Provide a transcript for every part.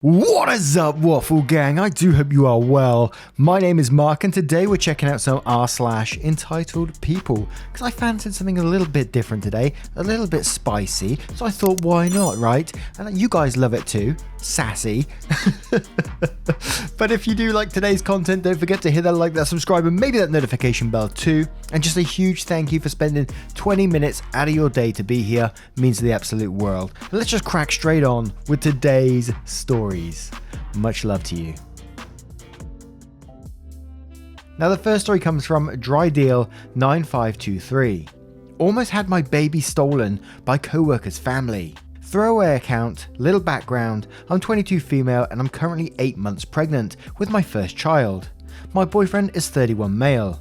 What is up, Waffle Gang? I do hope you are well. My name is Mark, and today we're checking out some r/entitled people because I fancied something a little bit different today, a little bit spicy, so I thought why not, right? And you guys love it too, sassy. But if you do like today's content, don't forget to hit that like, that subscribe, and maybe that notification bell too. And just a huge thank you for spending 20 minutes out of your day to be here. It means the absolute world. But let's just crack straight on with today's story. Much love to you. Now the first story comes from Dry Deal 9523. Almost had my baby stolen by coworkers' family. Throwaway account, little background, I'm 22 female and I'm currently 8 months pregnant with my first child. My boyfriend is 31 male.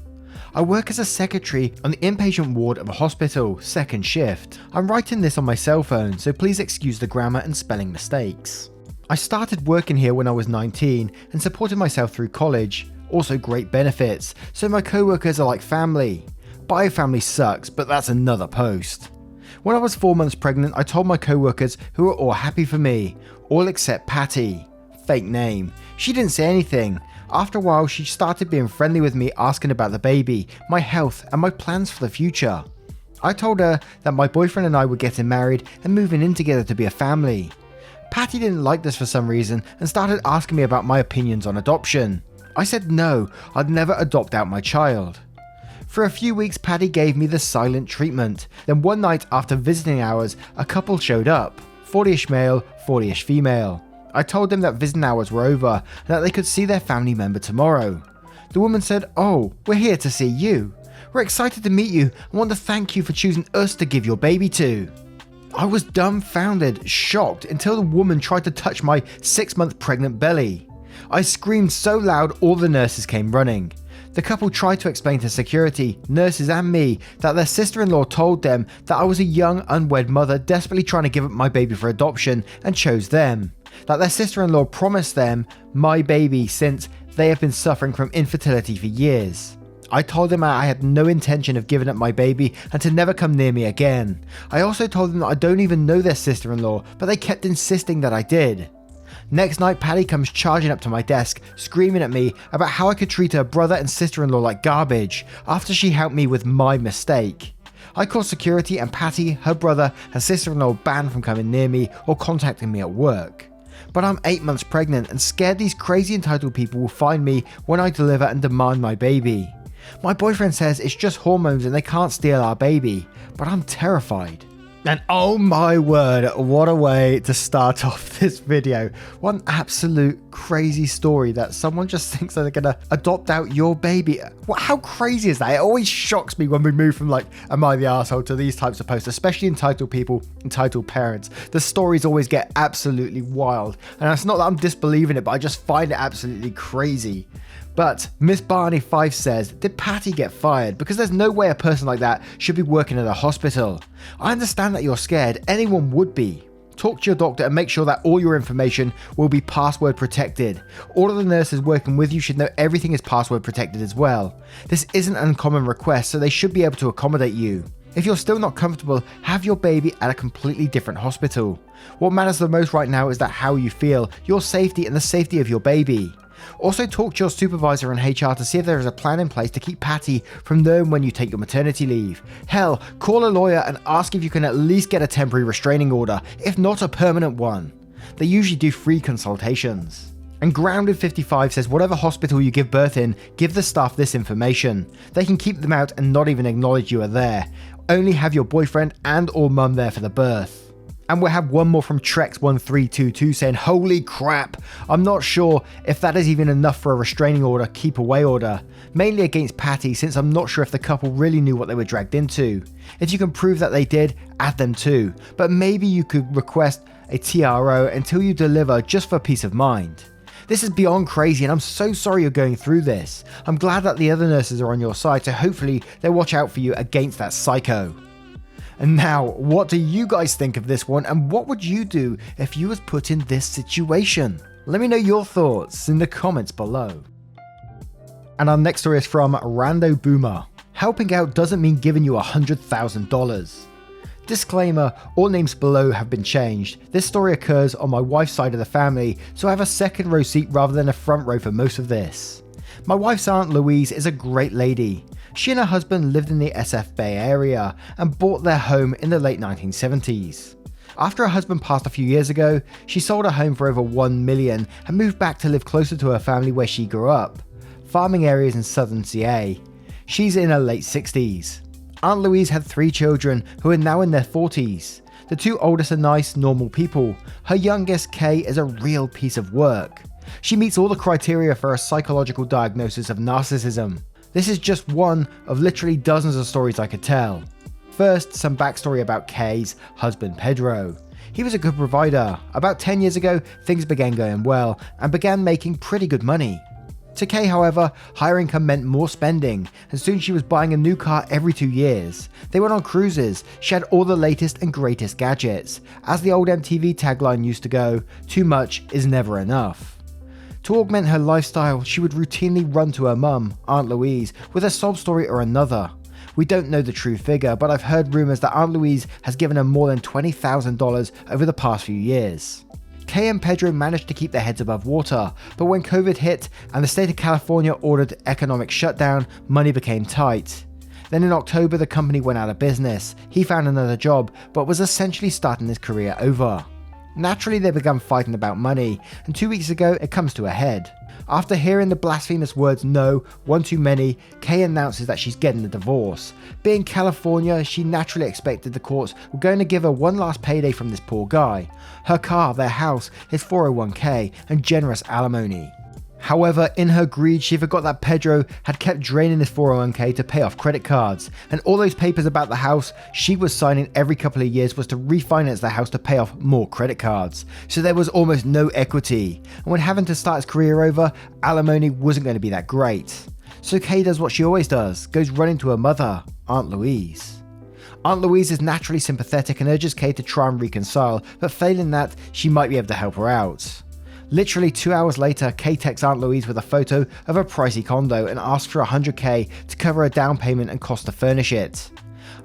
I work as a secretary on the inpatient ward of a hospital, second shift. I'm writing this on my cell phone, so please excuse the grammar and spelling mistakes. I started working here when I was 19 and supported myself through college, also great benefits, so my co-workers are like family. Bio-family sucks, but that's another post. When I was 4 months pregnant, I told my co-workers who were all happy for me, all except Patty. Fake name. She didn't say anything. After a while, she started being friendly with me, asking about the baby, my health, and my plans for the future. I told her that my boyfriend and I were getting married and moving in together to be a family. Patty didn't like this for some reason and started asking me about my opinions on adoption. I said no, I'd never adopt out my child. For a few weeks, Patty gave me the silent treatment. Then one night after visiting hours, a couple showed up, 40ish male, 40ish female. I told them that visiting hours were over and that they could see their family member tomorrow. The woman said, "Oh, we're here to see you. We're excited to meet you and want to thank you for choosing us to give your baby to." I was dumbfounded, shocked, until the woman tried to touch my 6-month pregnant belly. I screamed so loud all the nurses came running. The couple tried to explain to security, nurses and me that their sister-in-law told them that I was a young unwed mother desperately trying to give up my baby for adoption and chose them. That their sister-in-law promised them my baby since they have been suffering from infertility for years. I told them I had no intention of giving up my baby and to never come near me again. I also told them that I don't even know their sister-in-law, but they kept insisting that I did. Next night, Patty comes charging up to my desk, screaming at me about how I could treat her brother and sister-in-law like garbage after she helped me with my mistake. I called security and Patty, her brother and sister-in-law banned from coming near me or contacting me at work. But I'm 8 months pregnant and scared these crazy entitled people will find me when I deliver and demand my baby. My boyfriend says it's just hormones and they can't steal our baby, but I'm terrified. And oh my word, what a way to start off this video. One absolute crazy story that someone just thinks that they're gonna adopt out your baby. How crazy is that? It always shocks me when we move from like, am I the asshole, to these types of posts, especially entitled people, entitled parents. The stories always get absolutely wild. And it's not that I'm disbelieving it, but I just find it absolutely crazy. But Miss Barney 5 says, did Patty get fired? Because there's no way a person like that should be working at a hospital. I understand that you're scared, anyone would be. Talk to your doctor and make sure that all your information will be password protected. All of the nurses working with you should know everything is password protected as well. This isn't an uncommon request, so they should be able to accommodate you. If you're still not comfortable, have your baby at a completely different hospital. What matters the most right now is that how you feel, your safety and the safety of your baby. Also talk to your supervisor in HR to see if there is a plan in place to keep Patty from knowing when you take your maternity leave. Hell, call a lawyer and ask if you can at least get a temporary restraining order, if not a permanent one. They usually do free consultations. And Grounded55 says whatever hospital you give birth in, give the staff this information. They can keep them out and not even acknowledge you are there. Only have your boyfriend and or mum there for the birth. And we'll have one more from Trex1322 saying, holy crap, I'm not sure if that is even enough for a restraining order, keep away order. Mainly against Patty, since I'm not sure if the couple really knew what they were dragged into. If you can prove that they did, add them too. But maybe you could request a TRO until you deliver just for peace of mind. This is beyond crazy and I'm so sorry you're going through this. I'm glad that the other nurses are on your side, so hopefully they'll watch out for you against that psycho. And now, what do you guys think of this one, and what would you do if you was put in this situation? Let me know your thoughts in the comments below. And our next story is from Rando Boomer. Helping out doesn't mean giving you $100,000. Disclaimer, all names below have been changed. This story occurs on my wife's side of the family, so I have a second row seat rather than a front row for most of this. My wife's Aunt Louise is a great lady. She and her husband lived in the SF Bay Area and bought their home in the late 1970s. After her husband passed a few years ago, she sold her home for over $1 million and moved back to live closer to her family where she grew up, farming areas in southern CA. She's in her late 60s. Aunt Louise had 3 children who are now in their 40s. The 2 oldest are nice, normal people. Her youngest, Kay, is a real piece of work. She meets all the criteria for a psychological diagnosis of narcissism. This is just one of literally dozens of stories I could tell. First, some backstory about Kay's husband Pedro. He was a good provider. About 10 years ago, things began going well and began making pretty good money. To Kay, however, higher income meant more spending, and soon she was buying a new car every 2 years. They went on cruises, she had all the latest and greatest gadgets. As the old MTV tagline used to go, too much is never enough. To augment her lifestyle, she would routinely run to her mum, Aunt Louise, with a sob story or another. We don't know the true figure, but I've heard rumours that Aunt Louise has given her more than $20,000 over the past few years. Kay and Pedro managed to keep their heads above water, but when COVID hit and the state of California ordered economic shutdown, money became tight. Then in October, the company went out of business. He found another job, but was essentially starting his career over. Naturally, they began fighting about money, and 2 weeks ago, it comes to a head. After hearing the blasphemous words "no, one too many," Kay announces that she's getting a divorce. Being California, she naturally expected the courts were going to give her one last payday from this poor guy. Her car, their house, his 401k, and generous alimony. However, in her greed, she forgot that Pedro had kept draining his 401k to pay off credit cards, and all those papers about the house she was signing every couple of years was to refinance the house to pay off more credit cards. So there was almost no equity, and when having to start his career over, alimony wasn't going to be that great. So Kay does what she always does, goes running to her mother, Aunt Louise. Aunt Louise is naturally sympathetic and urges Kay to try and reconcile, but failing that, she might be able to help her out. Literally 2 hours later, Kay texts Aunt Louise with a photo of a pricey condo and asks for $100k to cover a down payment and cost to furnish it.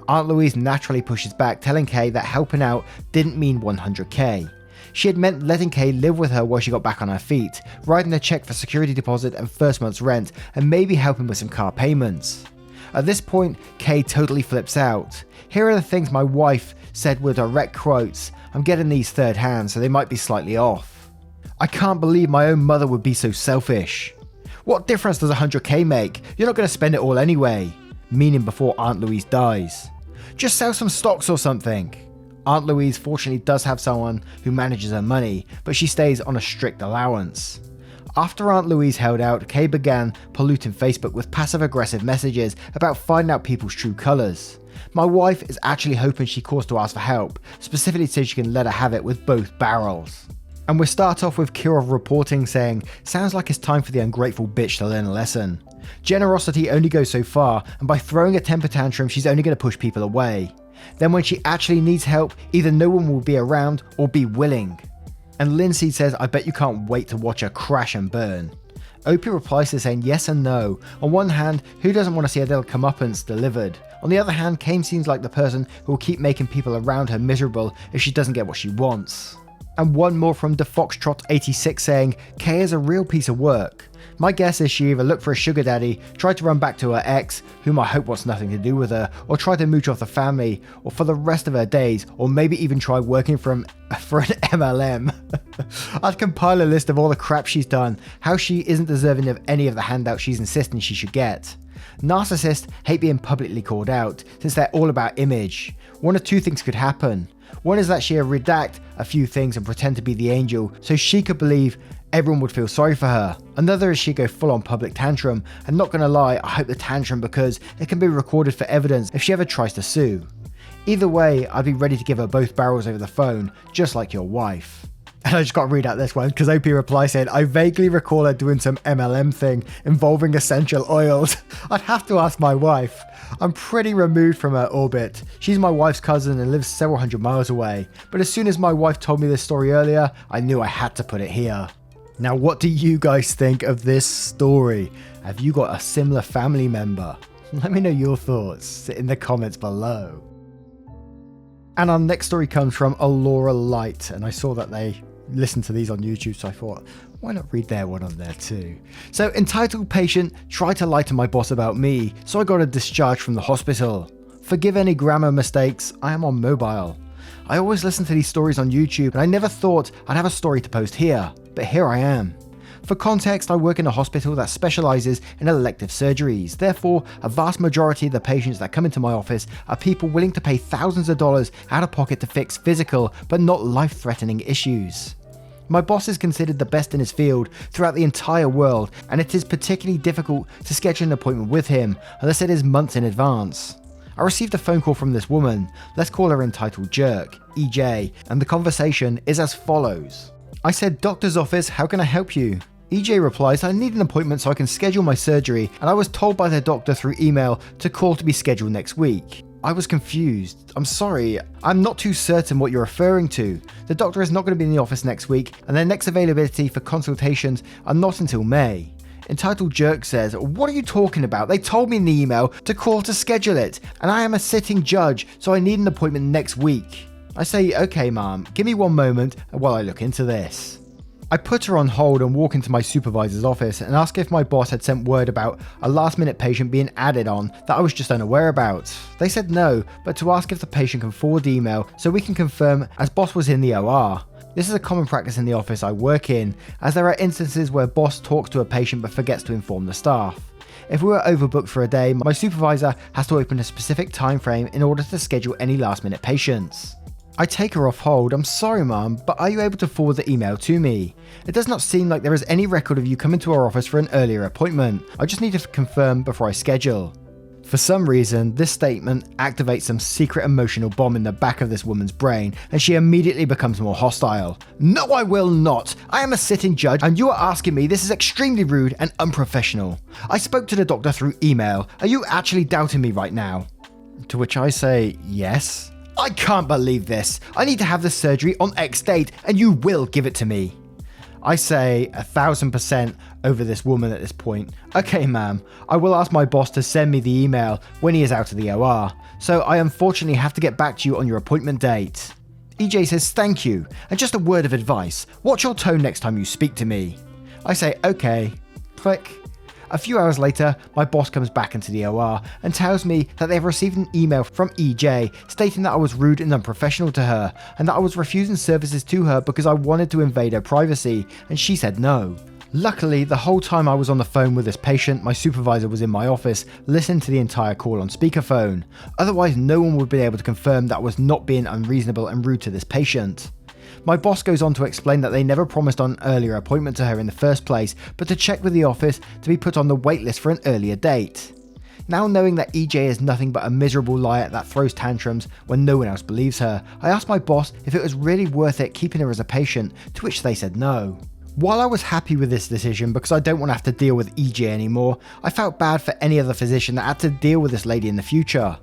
Aunt Louise naturally pushes back, telling Kay that helping out didn't mean $100k. She had meant letting Kay live with her while she got back on her feet, writing a check for security deposit and first month's rent, and maybe helping with some car payments. At this point, Kay totally flips out. Here are the things my wife said were direct quotes. "I'm getting these third hand, so they might be slightly off. I can't believe my own mother would be so selfish. What difference does 100k make? You're not going to spend it all anyway." Meaning before Aunt Louise dies. "Just sell some stocks or something." Aunt Louise fortunately does have someone who manages her money, but she stays on a strict allowance. After Aunt Louise held out, Kay began polluting Facebook with passive-aggressive messages about finding out people's true colours. My wife is actually hoping she calls to ask for help, specifically so she can let her have it with both barrels. And we start off with Kirov reporting saying, "Sounds like it's time for the ungrateful bitch to learn a lesson. Generosity only goes so far, and by throwing a temper tantrum, she's only going to push people away. Then when she actually needs help, either no one will be around or be willing." And Lindsay says, "I bet you can't wait to watch her crash and burn." Opie replies to saying yes and no. On one hand, who doesn't want to see a little comeuppance delivered? On the other hand, Kay seems like the person who will keep making people around her miserable if she doesn't get what she wants. And one more from DeFoxtrot86 saying, "Kay is a real piece of work. My guess is she either looked for a sugar daddy, tried to run back to her ex, whom I hope wants nothing to do with her, or tried to mooch off the family, or for the rest of her days, or maybe even tried working for an MLM. I'd compile a list of all the crap she's done, how she isn't deserving of any of the handouts she's insisting she should get. Narcissists hate being publicly called out, since they're all about image. One of two things could happen. One is that she'll redact a few things and pretend to be the angel so she could believe everyone would feel sorry for her. Another is she'd go full on public tantrum, and not gonna lie, I hope the tantrum because it can be recorded for evidence if she ever tries to sue. Either way, I'd be ready to give her both barrels over the phone, just like your wife." And I just got to read out this one because OP reply said, "I vaguely recall her doing some MLM thing involving essential oils." I'd have to ask my wife. I'm pretty removed from her orbit. She's my wife's cousin and lives several hundred miles away. But as soon as my wife told me this story earlier, I knew I had to put it here. Now, what do you guys think of this story? Have you got a similar family member? Let me know your thoughts in the comments below. And our next story comes from Alora Light, and I saw that they listen to these on YouTube, so I thought, why not read their one on there too? So, entitled patient tried to lie to my boss about me, so I got a discharge from the hospital. Forgive any grammar mistakes, I am on mobile. I always listen to these stories on YouTube, and I never thought I'd have a story to post here, but here I am. For context, I work in a hospital that specialises in elective surgeries. Therefore, a vast majority of the patients that come into my office are people willing to pay thousands of dollars out of pocket to fix physical but not life-threatening issues. My boss is considered the best in his field throughout the entire world, and it is particularly difficult to schedule an appointment with him unless it is months in advance. I received a phone call from this woman, let's call her entitled Jerk, EJ, and the conversation is as follows. I said, "Doctor's office, how can I help you?" EJ replies, "I need an appointment so I can schedule my surgery, and I was told by the doctor through email to call to be scheduled next week." I was confused. "I'm sorry, I'm not too certain what you're referring to. The doctor is not going to be in the office next week, and their next availability for consultations are not until May." Entitled Jerk says, "What are you talking about? They told me in the email to call to schedule it, and I am a sitting judge, so I need an appointment next week." I say, "Okay, ma'am, give me one moment while I look into this." I put her on hold and walk into my supervisor's office and ask if my boss had sent word about a last minute patient being added on that I was just unaware about. They said no, but to ask if the patient can forward the email so we can confirm as boss was in the OR. This is a common practice in the office I work in, as there are instances where boss talks to a patient but forgets to inform the staff. If we were overbooked for a day, my supervisor has to open a specific time frame in order to schedule any last minute patients. I take her off hold. "I'm sorry, ma'am, but are you able to forward the email to me? It does not seem like there is any record of you coming to our office for an earlier appointment. I just need to confirm before I schedule." For some reason, this statement activates some secret emotional bomb in the back of this woman's brain, and she immediately becomes more hostile. "No, I will not. I am a sitting judge, and you are asking me. This is extremely rude and unprofessional. I spoke to the doctor through email. Are you actually doubting me right now?" To which I say, "Yes." "I can't believe this. I need to have this surgery on X date, and you will give it to me." I say 1000% over this woman at this point. "Okay, ma'am, I will ask my boss to send me the email when he is out of the OR, so I unfortunately have to get back to you on your appointment date." EJ says, "Thank you, and just a word of advice, watch your tone next time you speak to me." I say, "Okay." Click. A few hours later, my boss comes back into the OR and tells me that they have received an email from EJ stating that I was rude and unprofessional to her, and that I was refusing services to her because I wanted to invade her privacy, and she said no. Luckily, the whole time I was on the phone with this patient, my supervisor was in my office, listening to the entire call on speakerphone. Otherwise, no one would be able to confirm that I was not being unreasonable and rude to this patient. My boss goes on to explain that they never promised on an earlier appointment to her in the first place, but to check with the office to be put on the waitlist for an earlier date. Now knowing that EJ is nothing but a miserable liar that throws tantrums when no one else believes her, I asked my boss if it was really worth it keeping her as a patient, to which they said no. While I was happy with this decision because I don't want to have to deal with EJ anymore, I felt bad for any other physician that had to deal with this lady in the future.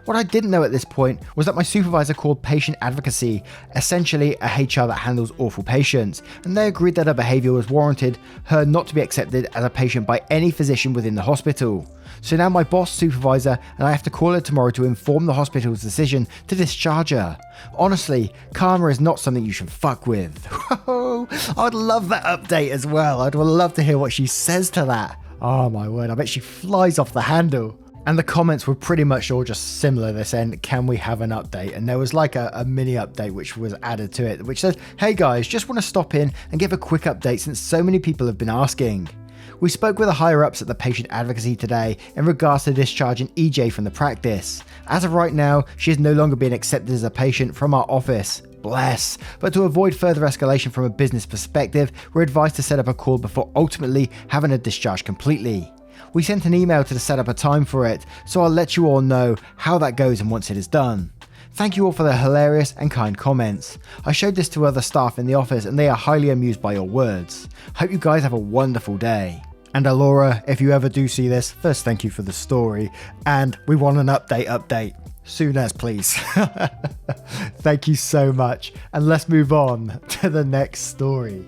What I didn't know at this point was that my supervisor called patient advocacy, essentially a HR that handles awful patients, and they agreed that her behaviour was warranted her not to be accepted as a patient by any physician within the hospital. So now my boss, supervisor, and I have to call her tomorrow to inform the hospital's decision to discharge her. Honestly, karma is not something you should fuck with. I'd love that update as well. I'd love to hear what she says to that. Oh my word, I bet she flies off the handle. And the comments were pretty much all just similar this end, "Can we have an update?" And there was like a mini update which was added to it, which says, "Hey guys, just want to stop in and give a quick update since so many people have been asking. We spoke with the higher ups at the patient advocacy today in regards to discharging EJ from the practice. As of right now, she is no longer being accepted as a patient from our office. Bless. But to avoid further escalation from a business perspective, we're advised to set up a call before ultimately having her discharged completely. We sent an email to set up a time for it, so I'll let you all know how that goes and once it is done. Thank you all for the hilarious and kind comments. I showed this to other staff in the office and they are highly amused by your words. Hope you guys have a wonderful day." And Alora, if you ever do see this, first thank you for the story, and we want an update. Soon as, please. Thank you so much, and let's move on to the next story.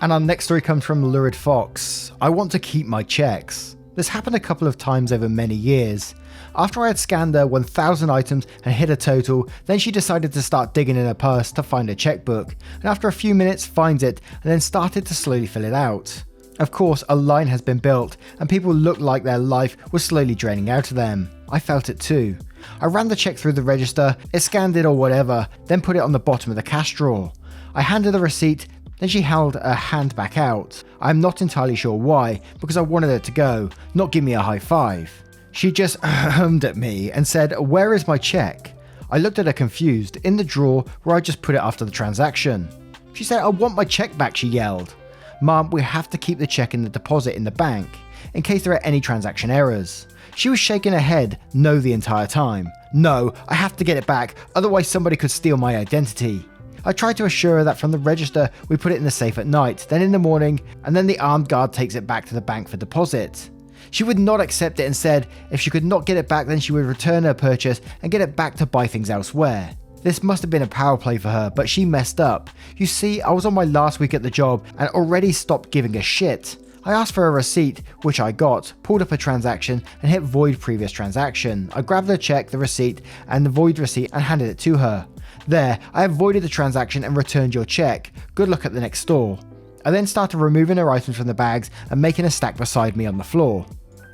And our next story comes from Lurid Fox. "I want to keep my checks. This happened a couple of times over many years. After I had scanned her 1,000 items and hit a total, then she decided to start digging in her purse to find a checkbook, and after a few minutes finds it and then started to slowly fill it out. Of course, a line has been built and people looked like their life was slowly draining out of them. I felt it too. I ran the check through the register, it scanned it or whatever, then put it on the bottom of the cash drawer. I handed the receipt, then she held her hand back out. I'm not entirely sure why, because I wanted her to go, not give me a high five. She just hummed at me and said, "Where is my check?" I looked at her confused, in the drawer where I just put it after the transaction. She said, "I want my check back," she yelled. "Mum, we have to keep the check in the deposit in the bank, in case there are any transaction errors." She was shaking her head no the entire time. "No, I have to get it back, otherwise somebody could steal my identity." I tried to assure her that from the register we put it in the safe at night, then in the morning, and then the armed guard takes it back to the bank for deposit. She would not accept it and said if she could not get it back then she would return her purchase and get it back to buy things elsewhere. This must have been a power play for her, but she messed up. You see, I was on my last week at the job and already stopped giving a shit. I asked for a receipt, which I got, pulled up a transaction and hit void previous transaction. I grabbed the check, the receipt and the void receipt and handed it to her. "There, I have voided the transaction and returned your check. Good luck at the next store." I then started removing her items from the bags and making a stack beside me on the floor.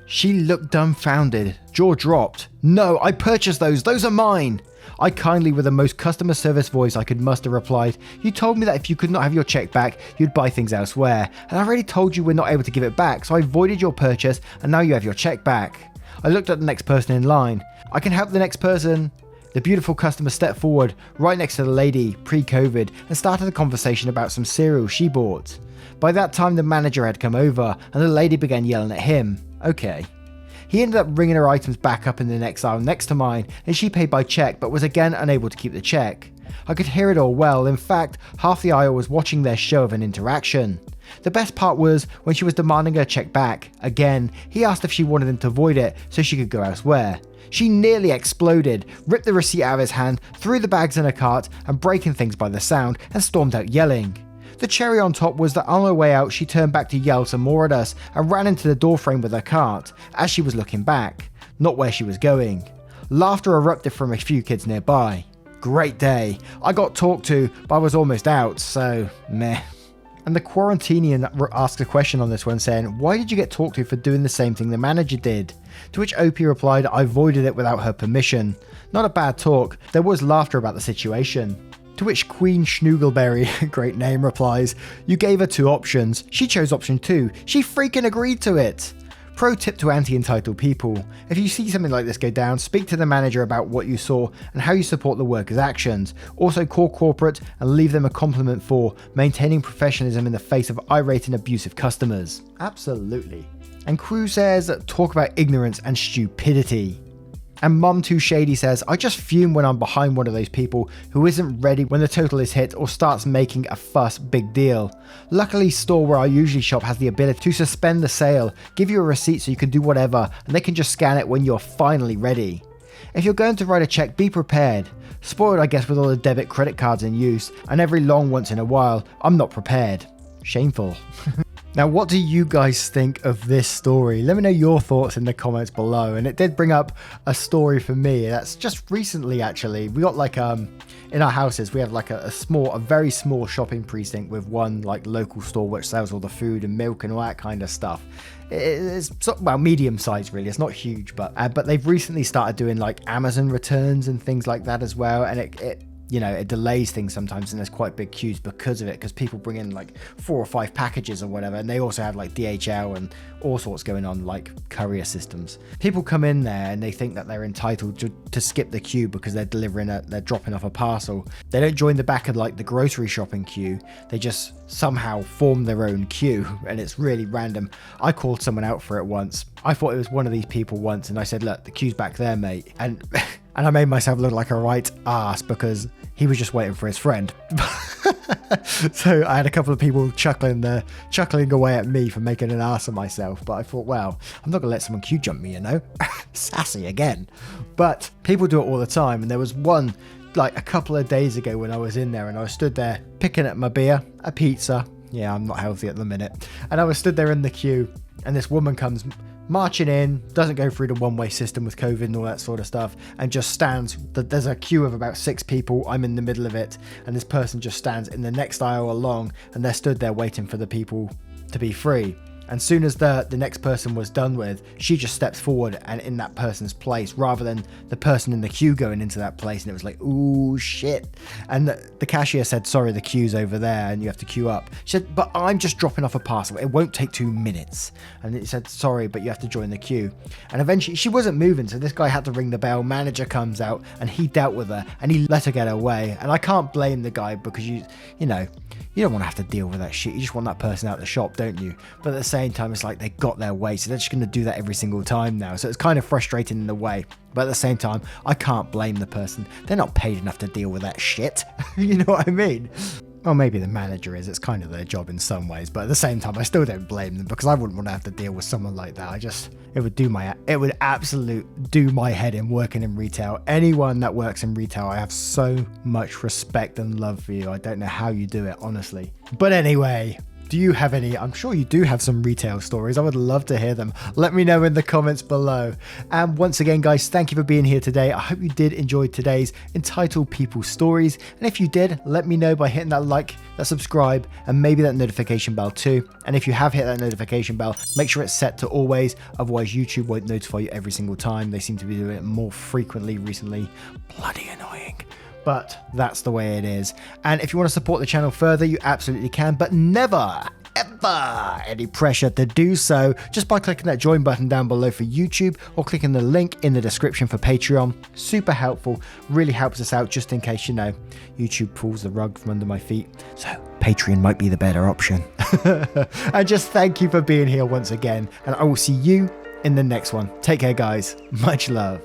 She looked dumbfounded, jaw dropped. "No, I purchased those are mine." I kindly, with the most customer service voice I could muster, replied, "You told me that if you could not have your check back, you'd buy things elsewhere, and I already told you we're not able to give it back, so I voided your purchase and now you have your check back." I looked at the next person in line. "I can help the next person." The beautiful customer stepped forward, right next to the lady, pre-COVID, and started a conversation about some cereal she bought. By that time the manager had come over, and the lady began yelling at him. Okay. He ended up bringing her items back up in the next aisle next to mine, and she paid by check but was again unable to keep the check. I could hear it all well, in fact, half the aisle was watching their show of an interaction. The best part was when she was demanding her check back. Again, he asked if she wanted him to void it so she could go elsewhere. She nearly exploded, ripped the receipt out of his hand, threw the bags in a cart and breaking things by the sound, and stormed out yelling. The cherry on top was that on her way out she turned back to yell some more at us and ran into the doorframe with her cart as she was looking back, not where she was going. Laughter erupted from a few kids nearby. Great day. I got talked to, but I was almost out, so meh. And the Quarantinian asked a question on this one saying, "Why did you get talked to for doing the same thing the manager did?" To which OP replied, "I voided it without her permission." Not a bad talk, there was laughter about the situation. To which Queen Schnugelberry, great name, replies, "You gave her two options, she chose option 2, she freaking agreed to it." Pro tip to anti-entitled people, if you see something like this go down, speak to the manager about what you saw and how you support the workers' actions. Also call corporate and leave them a compliment for maintaining professionalism in the face of irate and abusive customers. Absolutely. And Crew says, talk about ignorance and stupidity. And Mum Too Shady says, "I just fume when I'm behind one of those people who isn't ready when the total is hit or starts making a fuss big deal. Luckily, store where I usually shop has the ability to suspend the sale, give you a receipt so you can do whatever, and they can just scan it when you're finally ready. If you're going to write a check, be prepared. Spoiled, I guess, with all the debit credit cards in use, and every long once in a while, I'm not prepared." Shameful. Now, what do you guys think of this story? Let me know your thoughts in the comments below. And it did bring up a story for me. That's just recently, actually. We got like, in our houses, we have like a very small shopping precinct with one like local store which sells all the food and milk and all that kind of stuff. It's sort of, well, medium size really. It's not huge, but they've recently started doing like Amazon returns and things like that as well. And it you know, it delays things sometimes and there's quite big queues because of it, because people bring in like 4 or 5 packages or whatever, and they also have like DHL and all sorts going on, like courier systems. People come in there and they think that they're entitled to skip the queue because they're they're dropping off a parcel. They don't join the back of like the grocery shopping queue, they just somehow form their own queue, and it's really random. I called someone out for it once. I thought it was one of these people once, and I said, "Look, the queue's back there, mate." And I made myself look like a right ass because he was just waiting for his friend. So I had a couple of people chuckling away at me for making an ass of myself. But I thought, well, I'm not gonna let someone queue jump me, you know. Sassy again. But people do it all the time, and there was one like a couple of days ago when I was in there and I was stood there picking up my beer, a pizza. Yeah, I'm not healthy at the minute. And I was stood there in the queue, and this woman comes marching in, doesn't go through the one-way system with COVID and all that sort of stuff, and just stands. There's a queue of about 6 people. I'm in the middle of it, and this person just stands in the next aisle along, and they're stood there waiting for the people to be free. And soon as the next person was done with, she just steps forward and in that person's place, rather than the person in the queue going into that place. And it was like, ooh, shit. And the cashier said, sorry, the queue's over there and you have to queue up. She said, but I'm just dropping off a parcel. It won't take 2 minutes. And it said, sorry, but you have to join the queue. And eventually she wasn't moving. So this guy had to ring the bell. Manager comes out and he dealt with her and he let her get away. And I can't blame the guy, because you know, you don't want to have to deal with that shit. You just want that person out of the shop, don't you? But at the same time, it's like they got their way, so they're just going to do that every single time now. So it's kind of frustrating in a way. But at the same time, I can't blame the person. They're not paid enough to deal with that shit. You know what I mean? Well, maybe the manager is. It's kind of their job in some ways. But at the same time, I still don't blame them, because I wouldn't want to have to deal with someone like that. It would absolutely do my head in working in retail. Anyone that works in retail, I have so much respect and love for you. I don't know how you do it, honestly. But anyway, do you have any? I'm sure you do have some retail stories. I would love to hear them. Let me know in the comments below. And once again, guys, thank you for being here today. I hope you did enjoy today's Entitled People stories. And if you did, let me know by hitting that like, that subscribe, and maybe that notification bell too. And if you have hit that notification bell, make sure it's set to always. Otherwise, YouTube won't notify you every single time. They seem to be doing it more frequently recently. Bloody annoying. But that's the way it is. And if you want to support the channel further, you absolutely can, but never, ever any pressure to do so, just by clicking that join button down below for YouTube, or clicking the link in the description for Patreon. Super helpful, really helps us out, just in case, you know, YouTube pulls the rug from under my feet. So Patreon might be the better option. And just thank you for being here once again, and I will see you in the next one. Take care, guys. Much love.